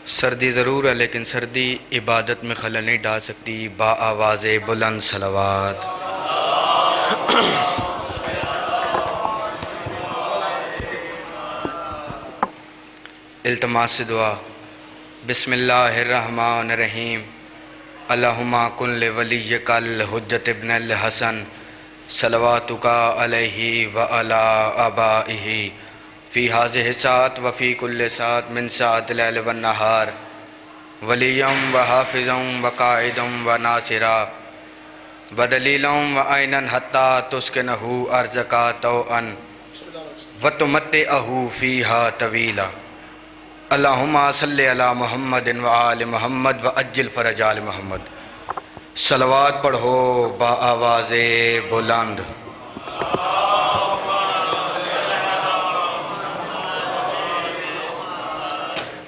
سردی ضرور ہے لیکن سردی عبادت میں خلل نہیں ڈال سکتی. با آواز بلند صلوات. التماس سے دعا. بسم اللہ الرحمن الرحیم. اللہم کن لولیک الحجۃ ابن الحسن صلواتک علیہ وعلی آبائہ فی ہذہ الساعۃ وفی کل ساعۃ من ساعات اللیل والنہار ولیًا وحافظا وقائدا وناصرا ودلیلا وعینا حتی تسکنہ ارضک طوعا وتمتعہ فیہا طویلا. اللہم صلی علی محمد وآل محمد وعجل فرج آل محمد. صلوات پڑھو با آواز بلند.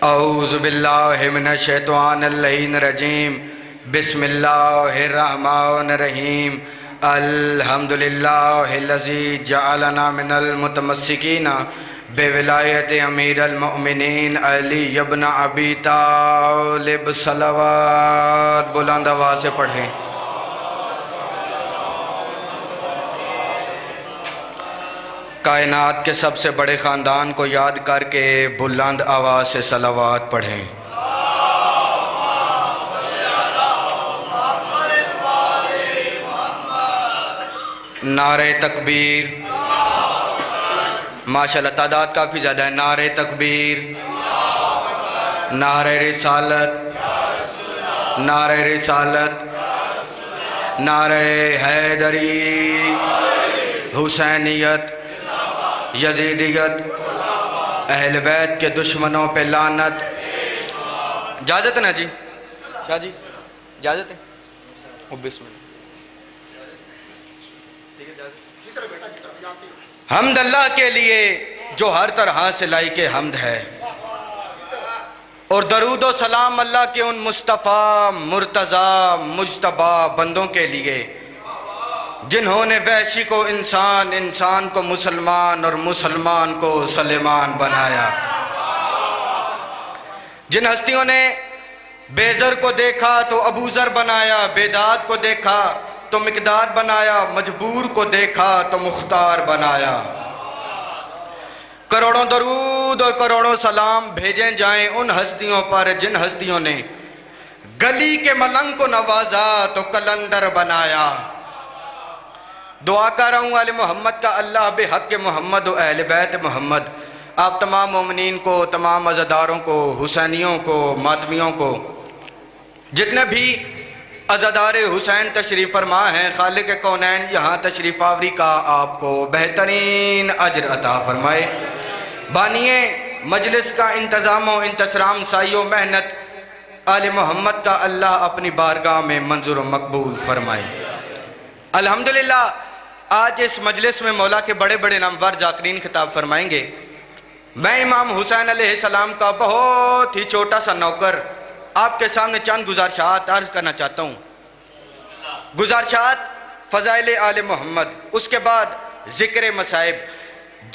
اعوذ باللہ من الشیطان اللعین الرجیم. بسم اللہ الرحمن الرحیم. الحمدللہ الذی جعلنا من المتمسکین بولایت امیر المؤمنین علی ابن ابی طالب. صلوات بلند آواز سے پڑھیں. کائنات کے سب سے بڑے خاندان کو یاد کر کے بلند آواز سے صلوات پڑھیں. نعرہ تکبیر. ماشاءاللہ تعداد کافی زیادہ ہے. نعرہ تکبیر. نعرہ رسالت. نعرہ رسالت. نعرہ حیدری. حسینیت. یزیدیت. اہل بیت کے دشمنوں پہ لعنت. اجازت ہے نا جی؟ شاہ جی اجازت ہے؟ بسم اللہ. حمد اللہ کے لیے جو ہر طرح سے لائق حمد ہے، اور درود و سلام اللہ کے ان مصطفیٰ مرتضیٰ مجتبی بندوں کے لیے جنہوں نے وحشی کو انسان، انسان کو مسلمان اور مسلمان کو سلیمان بنایا. جن ہستیوں نے بے زر کو دیکھا تو ابو ذر بنایا، بیداد کو دیکھا تو مقدار بنایا، مجبور کو دیکھا تو مختار بنایا. کروڑوں درود اور کروڑوں سلام بھیجیں جائیں ان ہستیوں پر جن ہستیوں نے گلی کے ملنگ کو نوازا تو کلندر بنایا. دعا کر رہا ہوں آل محمد کا اللہ بحق محمد و اہل بیت محمد آپ تمام مومنین کو، تمام عزاداروں کو، حسینیوں کو، ماتمیوں کو، جتنے بھی عزادار حسین تشریف فرما ہیں، خالق کونین یہاں تشریف آوری کا آپ کو بہترین اجر عطا فرمائے. بانیے مجلس کا انتظام و انتظام سائی و محنت آل محمد کا اللہ اپنی بارگاہ میں منظور و مقبول فرمائے. الحمدللہ آج اس مجلس میں مولا کے بڑے بڑے نامور ذاکرین خطاب فرمائیں گے. میں امام حسین علیہ السلام کا بہت ہی چھوٹا سا نوکر آپ کے سامنے چند گزارشات عرض کرنا چاہتا ہوں. گزارشات فضائل آل محمد، اس کے بعد ذکر مصائب.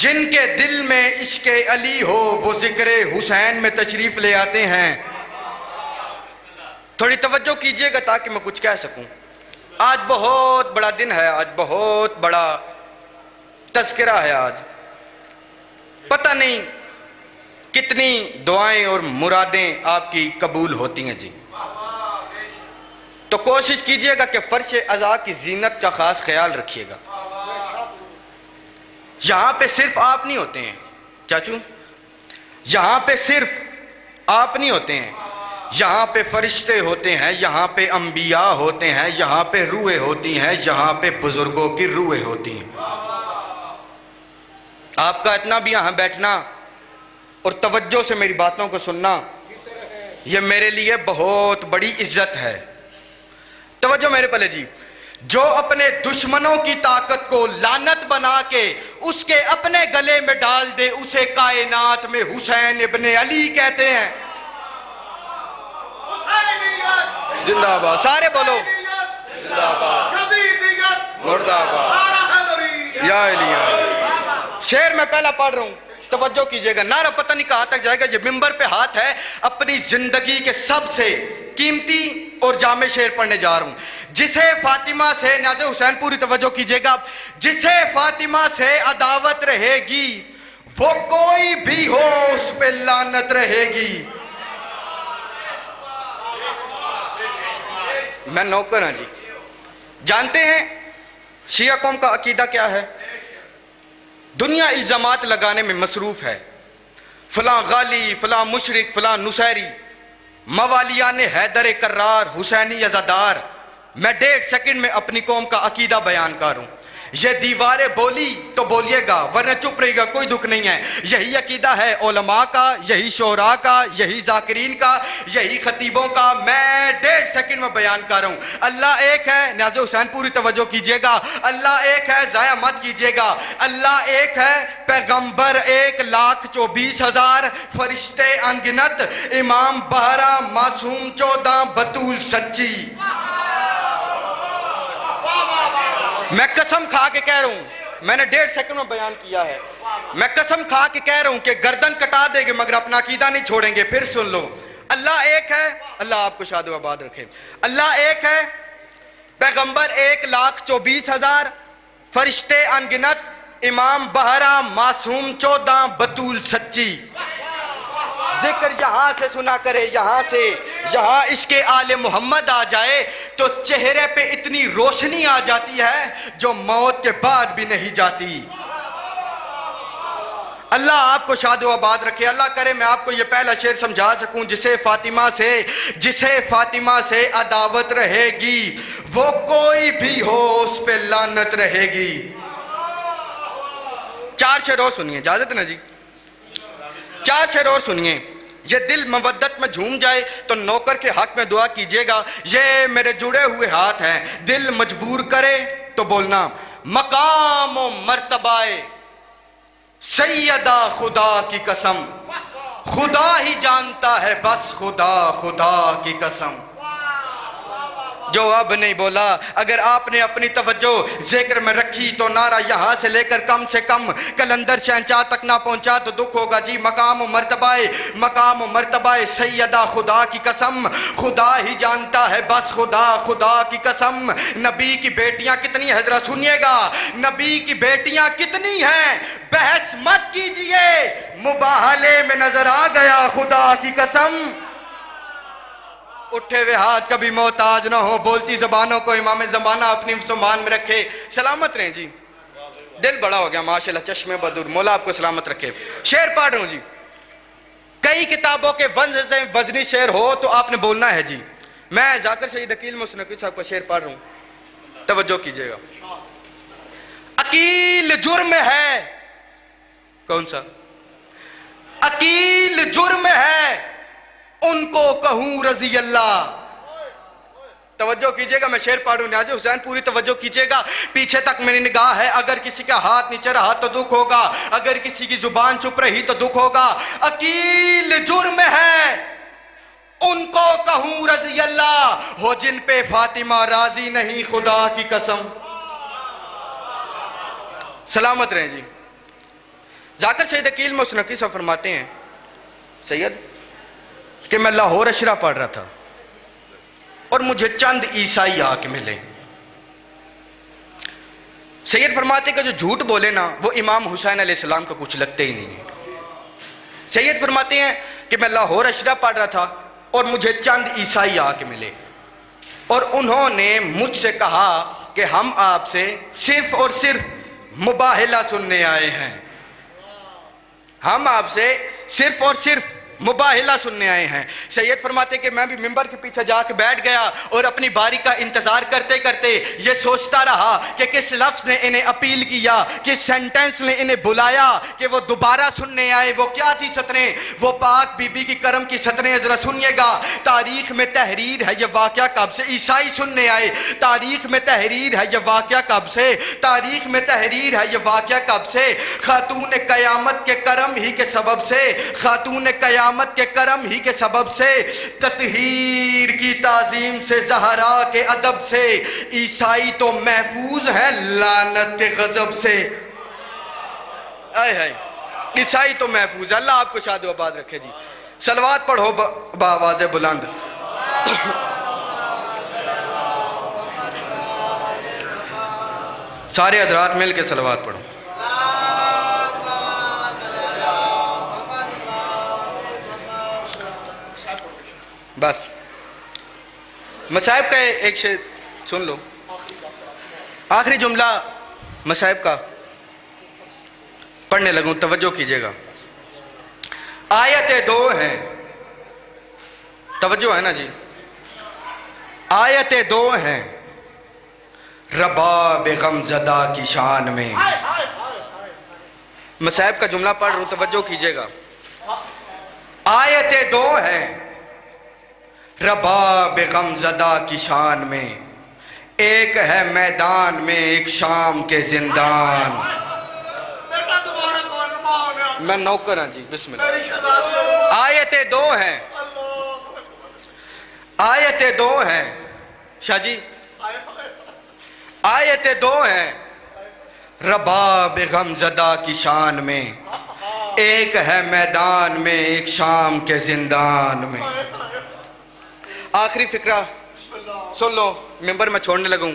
جن کے دل میں عشق علی ہو وہ ذکر حسین میں تشریف لے آتے ہیں. تھوڑی توجہ کیجئے گا تاکہ میں کچھ کہہ سکوں. آج بہت بڑا دن ہے، آج بہت بڑا تذکرہ ہے. آج پتہ نہیں کتنی دعائیں اور مرادیں آپ کی قبول ہوتی ہیں جی. تو کوشش کیجئے گا کہ فرش عزا کی زینت کا خاص خیال رکھیے گا. یہاں پہ صرف آپ نہیں ہوتے ہیں چاچو، یہاں پہ صرف آپ نہیں ہوتے ہیں، یہاں پہ فرشتے ہوتے ہیں، یہاں پہ انبیاء ہوتے ہیں، یہاں پہ روحیں ہوتی ہیں، یہاں پہ بزرگوں کی روحیں ہوتی ہیں. آپ کا اتنا بھی یہاں بیٹھنا اور توجہ سے میری باتوں کو سننا یہ میرے لیے بہت بڑی عزت ہے. توجہ میرے پلے جی. جو اپنے دشمنوں کی طاقت کو لعنت بنا کے اس کے اپنے گلے میں ڈال دے اسے کائنات میں حسین ابن علی کہتے ہیں. زندہ باد. سارے بولو زندہ باد. مردہ باد. یا علی شعر میں پہلا پڑھ رہا ہوں، توجہ کیجئے گا. نعرہ پتہ نہیں کہاں تک جائے گا. یہ منبر پہ ہاتھ ہے، اپنی زندگی کے سب سے قیمتی اور جامع شعر پڑھنے جا رہا ہوں. جسے فاطمہ سے، نیاز حسین پوری توجہ کیجئے گا، جسے فاطمہ سے عداوت رہے گی وہ کوئی بھی ہو اس پہ لعنت رہے گی. میں نوکر ہوں جی. جانتے ہیں شیعہ قوم کا عقیدہ کیا ہے؟ دنیا الزامات لگانے میں مصروف ہے. فلاں غالی، فلاں مشرق، فلاں نصیری، موالیان حیدر کرار، حسینی عزادار. میں 1.5 سیکنڈ میں اپنی قوم کا عقیدہ بیان کروں. یہ دیواریں بولی تو بولیے گا، ورنہ چپ رہے گا، کوئی دکھ نہیں ہے. یہی عقیدہ ہے علماء کا، یہی شعراء کا، یہی ذاکرین کا، یہی خطیبوں کا. میں 1.5 سیکنڈ میں بیان کر رہا ہوں. اللہ ایک ہے. نیاز حسین پوری توجہ کیجئے گا. اللہ ایک ہے، ضائع مت کیجئے گا. اللہ ایک ہے، پیغمبر 1,24,000، فرشتے انگنت، امام 12، معصوم 14، بطول سچی. میں قسم کھا کے کہہ رہا ہوں، میں نے 1.5 سیکنڈ میں بیان کیا ہے. میں قسم کھا کے کہہ رہا ہوں کہ گردن کٹا دیں گے مگر اپنا عقیدہ نہیں چھوڑیں گے. پھر سن لو، اللہ ایک ہے. اللہ آپ کو شاد و آباد رکھے. اللہ ایک ہے، پیغمبر 1,24,000، فرشتے انگنت، امام 12، معصوم 14، بطول سچی. ذکر یہاں سے سنا کرے، یہاں سے. یہاں عشق آل محمد آ جائے تو چہرے پہ اتنی روشنی آ جاتی ہے جو موت کے بعد بھی نہیں جاتی. اللہ آپ کو شاد و آباد رکھے. اللہ کرے میں آپ کو یہ پہلا شعر سمجھا سکوں. جسے فاطمہ سے عداوت رہے گی وہ کوئی بھی ہو اس پہ لعنت رہے گی. 4 شعر اور سنیے، اجازت نا جی؟ 4 شعر اور سنیے. یہ دل مودت میں جھوم جائے تو نوکر کے حق میں دعا کیجئے گا. یہ میرے جڑے ہوئے ہاتھ ہیں، دل مجبور کرے تو بولنا. مقام و مرتبہ سیدہ خدا کی قسم، خدا ہی جانتا ہے بس خدا کی قسم. جو اب نہیں بولا، اگر آپ نے اپنی توجہ ذکر میں رکھی تو نعرہ یہاں سے لے کر کم سے کم کلندر شہنشاہ تک نہ پہنچا تو دکھ ہوگا جی. مقام و مرتبہ سیدہ خدا کی قسم، خدا ہی جانتا ہے بس خدا کی قسم. نبی کی بیٹیاں کتنی ہیں ذرا سنیے گا. نبی کی بیٹیاں کتنی ہیں بحث مت کیجئے، مباہلے میں نظر آ گیا خدا کی قسم. اٹھے ہوئے ہاتھ کبھی محتاج نہ ہو، بولتی زبانوں کو امام زمانہ اپنی سمان میں رکھے. سلامت رہیں جی. دل بڑا ہو گیا ماشاءاللہ، چشم بدور. مولا آپ کو سلامت رکھے. شعر پڑھ رہا ہوں جی. کئی کتابوں کے وزنی شعر ہو تو آپ نے بولنا ہے جی. میں ذاکر شہید عقیل مصنفی صاحب کا شعر پڑھ رہا ہوں، توجہ کیجئے گا. عقیل جرم ہے. کون سا؟ عقیل جرم ہے ان کو کہوں رضی اللہ. توجہ کیجئے گا، میں شعر پڑھوں. نیاز حسین پوری توجہ کیجئے گا. پیچھے تک میری نگاہ ہے. اگر کسی کا ہاتھ نیچے رہا تو دکھ ہوگا، اگر کسی کی زبان چپ رہی تو دکھ ہوگا. عقیل جرم ہے ان کو کہوں رضی اللہ، ہو جن پہ فاطمہ راضی نہیں خدا کی قسم. سلامت رہیں جی. ذاکر شہید عقیل مصنفی صاحب فرماتے ہیں سید کہ میں لاہور اشرا پڑھ رہا تھا اور مجھے چند عیسائی آ کے ملے. سید فرماتے کہ جو جھوٹ بولے نا وہ امام حسین علیہ السلام کو کچھ لگتے ہی نہیں. سید فرماتے ہیں کہ میں لاہور اشرا پڑھ رہا تھا اور مجھے چند عیسائی آ کے ملے اور انہوں نے مجھ سے کہا کہ ہم آپ سے صرف اور صرف مباہلہ سننے آئے ہیں. ہم آپ سے صرف اور صرف مباہلہ سننے آئے ہیں. سید فرماتے کہ میں بھی ممبر کے پیچھے جا کے بیٹھ گیا اور اپنی باری کا انتظار کرتے کرتے یہ سوچتا رہا کہ کس لفظ نے انہیں اپیل کیا، کس سینٹنس نے انہیں بلایا کہ وہ دوبارہ سننے آئے. وہ کیا تھی سطریں؟ وہ پاک بی بی کی کرم کی سطریں. ذرا سنیے گا. تاریخ میں تحریر ہے یہ واقعہ کب سے عیسائی سننے آئے. تاریخ میں تحریر ہے یہ واقعہ کب سے. تاریخ میں تحریر ہے یہ واقعہ کب سے. خاتون قیامت کے کرم ہی کے سبب سے. خاتون قیامت کے کرم ہی کے سبب سے. تطہیر کی تعظیم سے، زہرا کے ادب سے. عیسائی تو محفوظ ہیں لعنت کے غضب سے. آئے ہائے عیسائی تو محفوظ ہے، اللہ آپ کو شاد و آباد رکھے جی. صلوات پڑھو بآواز بلند. سارے حضرات مل کے صلوات پڑھو. بس مصائب کا ایک شے سن لو، آخری جملہ مصائب کا پڑھنے لگوں، توجہ کیجئے گا. آیتیں دو ہیں، توجہ ہے نا جی. آیتیں دو ہیں رباب غم زدہ کی شان میں. مصائب کا جملہ پڑھ رہا ہوں، توجہ کیجئے گا. آیتیں دو ہیں رباب غم زدہ کی شان میں، ایک ہے میدان میں ایک شام کے زندان. میں نوکر ہوں جی، بسم اللہ. آیتیں دو ہیں، آیتیں دو ہیں شاہ جی، آیتیں دو ہیں رباب غم زدہ کی شان میں، ایک ہے میدان میں ایک شام کے زندان میں. آخری فقرہ سن لو، ممبر میں چھوڑنے لگوں،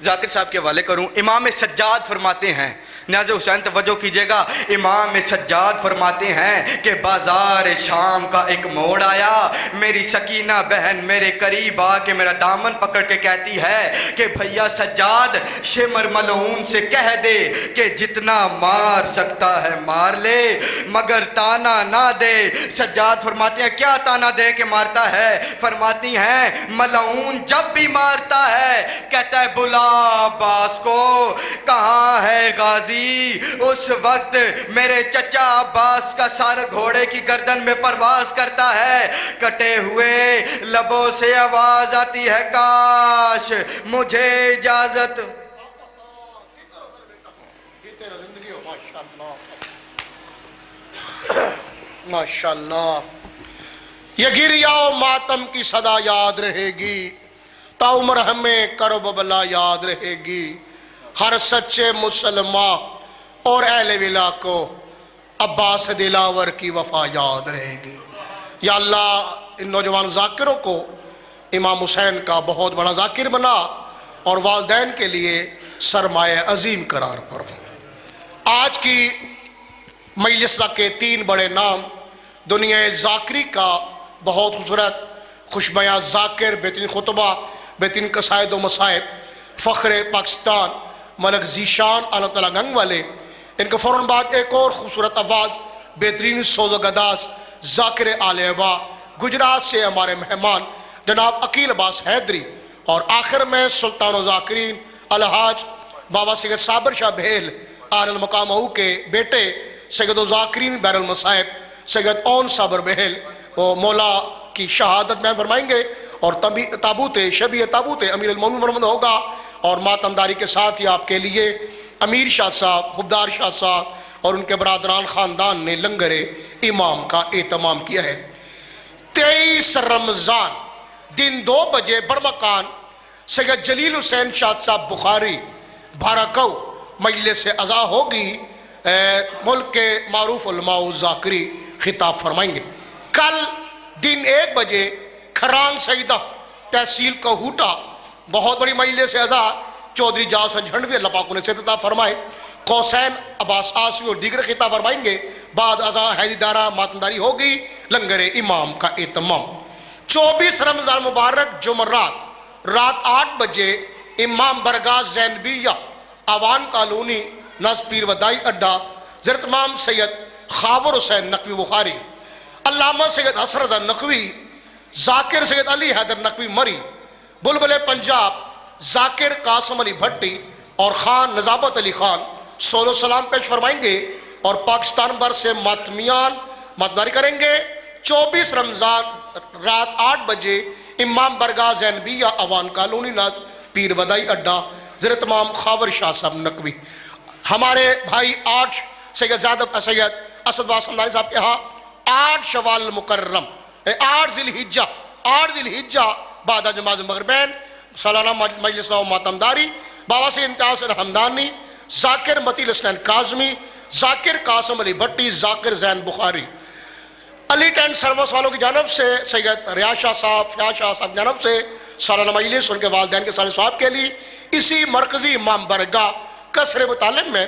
ذاکر صاحب کے حوالے کروں. امام سجاد فرماتے ہیں، نیاز حسین توجہ کیجئے گا، امام سجاد فرماتے ہیں کہ بازار شام کا ایک موڑ آیا، میری سکینہ بہن میرے قریب آ کے میرا دامن پکڑ کے کہتی ہے کہ بھیا سجاد شمر ملعون سے کہہ دے کہ جتنا مار سکتا ہے مار لے مگر تانا نہ دے. سجاد فرماتے ہیں کیا تانا دے کے مارتا ہے؟ فرماتی ہیں ملعون جب بھی مارتا ہے کہتا ہے بلا عباس کو، کہاں ہے غازی؟ اس وقت میرے چچا عباس کا سر گھوڑے کی گردن میں پرواز کرتا ہے. کٹے ہوئے لبوں سے آواز آتی ہے کاش مجھے اجازت. ماشاءاللہ. یہ گریہ و ماتم کی صدا یاد رہے گی، تا عمر ہمیں کرب بلا یاد رہے گی. ہر سچے مسلمان اور اہل ولا کو عباس دلاور کی وفا یاد رہے گی. یا اللہ ان نوجوان ذاکروں کو امام حسین کا بہت بڑا ذاکر بنا اور والدین کے لیے سرمایہ عظیم قرار پر. آج کی مجلس کے تین بڑے نام دنیا ذاکری کا بہت خوبصورت خوشبیاں ذاکر، بہترین خطبہ، بہترین قصائد و مصائب، فخر پاکستان ملک ذیشان اللہ تعالیٰ گنگ والے. ان کے فوراً بعد ایک اور خوبصورت آواز بہترین سوز و گداز ذاکر آل ہبا گجرات سے ہمارے مہمان جناب عقیل عباس حیدری، اور آخر میں سلطان و ذاکرین الحاج بابا سید صابر شاہ بھیل آل المقام ہو کے بیٹے سید و ذاکرین بیر المصائب سید اون صابر بھیل وہ مولا کی شہادت میں فرمائیں گے. اور تابوت شبیہ تابوت امیر المومنین مرحمد ہوگا، اور ماتمداری کے ساتھ ہی آپ کے لیے امیر شاہ صاحب، خبدار شاہ صاحب اور ان کے برادران خاندان نے لنگر امام کا اہتمام کیا ہے. 23 رمضان دن 2 بجے برمکان سید جلیل حسین شاہ صاحب بخاری بھارکو مجلس عزا ہوگی. ملک کے معروف علماء و ذاکری خطاب فرمائیں گے. کل دن 1 بجے کھران سیدہ تحصیل کوہوٹا بہت بڑی مجلس عزا چودھری جاؤ سنجھنڈوی اللہ پاک انہیں سے فرمائے. قوسین عباس آسوی اور دیگر خطاب فرمائیں گے. بعد ازاں حیدی دارہ ماتمداری ہوگی، لنگر امام کا اہتمام. 24 رمضان مبارک جمعرات رات 8 بجے امام برگاہ زینبیہ آوان کالونی نزد پیر ودائی اڈا حضرت امام سید خاور حسین نقوی بخاری، علامہ سید حسن رضا نقوی، ذاکر سید علی حیدر نقوی مری، بلبل پنجاب ذاکر قاسم علی بھٹی اور خان نظابت علی خان سولو سلام پیش فرمائیں گے. اور پاکستان بھر سے ماتمیان ماتمداری کریں گے. 24 رمضان رات 8 بجے امام برگاہ زینبیہ آوان کالونی ناز پیر ودائی اڈا حضرت امام خاور شاہ صاحب نقوی. ہمارے بھائی 8 سید اسد واسمداری صاحب کے ہاں 8 شوال مکرم 8 ذی الحجہ بعد نماز مغربین سالانہ مجلس و ماتمداری. بابا سے امتیاز حسین حمدانی، ذاکر متی الحسین کاظمی، ذاکر قاسم علی بھٹی، ذاکر زین بخاری، علی ٹینٹ سروس والوں کی جانب سے سید ریاض شاہ صاحب، فیاض شاہ صاحب کی جانب سے سالانہ مجلس ان کے والدین کے سالے صاحب کے لیے اسی مرکزی امام برگاہ قصر مطالب میں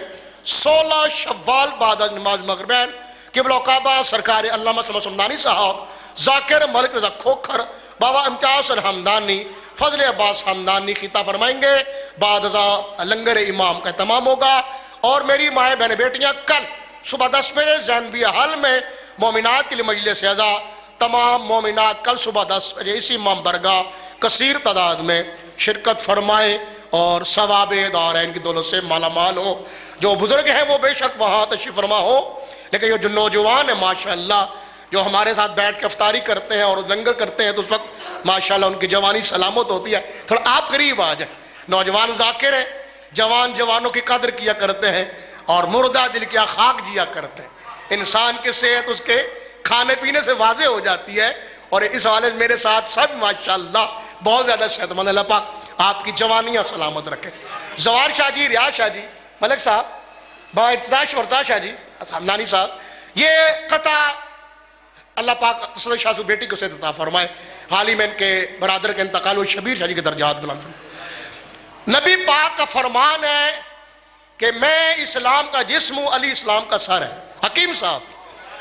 16 شوال بعد از نماز مغربین قبلہ کعبہ سرکار علامہ صلی حمدانی صاحب، ذاکر ملک رضا کھوکھر، بابا امتیاز حمدانی، فضل عباس حمدانی خطاب فرمائیں گے، بعد ازاں لنگر امام کا اہتمام ہوگا۔ اور میری مائیں بہن بیٹیاں کل صبح 10 بجے زینبیہ حال میں مومنات کے لیے مجلس اعزا، تمام مومنات کل صبح 10 بجے اسی امام برگاہ کثیر تعداد میں شرکت فرمائیں اور ثواب دارین کی دولت سے مالا مال ہو۔ جو بزرگ ہیں وہ بے شک وہاں تشریف فرما ہو، لیکن یہ جو نوجوان ہیں ماشاءاللہ جو ہمارے ساتھ بیٹھ کے افطاری کرتے ہیں اور لنگر کرتے ہیں تو اس وقت ماشاءاللہ ان کی جوانی سلامت ہوتی ہے، تھوڑا آپ قریب آ جائیں۔ نوجوان ذاکر ہیں، جوانوں کی قدر کیا کرتے ہیں اور مردہ دل کیا خاک جیا کرتے ہیں۔ انسان کی صحت اس کے کھانے پینے سے واضح ہو جاتی ہے، اور اس حوالے سے میرے ساتھ سب ماشاءاللہ بہت زیادہ صحت مند، اللہ پاک آپ کی جوانیاں سلامت رکھے۔ زوار شاہ جی، ریاض شاہ جی، ملک صاحب، با ارتضاش مرتضیٰ شاہ جی، حمدانی صاحب، یہ قطع اللہ پاک تصدق شاہ صاحب بیٹی کو صحت عطا فرمائے، حال ہی میں ان کے برادر کے انتقال ہوئے شبیر شاہ جی کے درجات بلند فرمائے۔ نبی پاک کا فرمان ہے کہ میں اسلام کا جسم ہوں، علی اسلام کا سر ہے۔ حکیم صاحب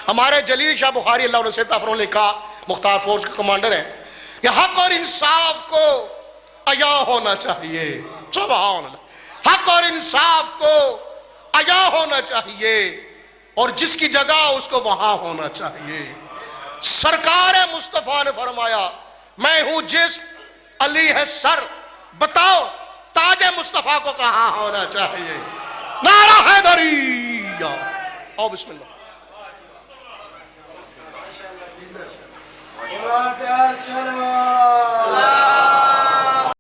ہمارے جلیل شاہ بخاری اللہ علیہ عطا فرمائے نے کہا، مختار فورس کے کمانڈر ہیں، کہ حق اور انصاف کو عیاں ہونا چاہیے، سبحان اللہ، حق اور انصاف کو عیاں ہونا چاہیے اور جس کی جگہ اس کو وہاں ہونا چاہیے۔ سرکار مصطفیٰ نے فرمایا میں ہوں جسم، علی ہے سر، بتاؤ تاج مصطفیٰ کو کہاں ہونا چاہیے؟ نعرہ حیدری! آؤ بسم اللہ۔ وَتَسْلَمَا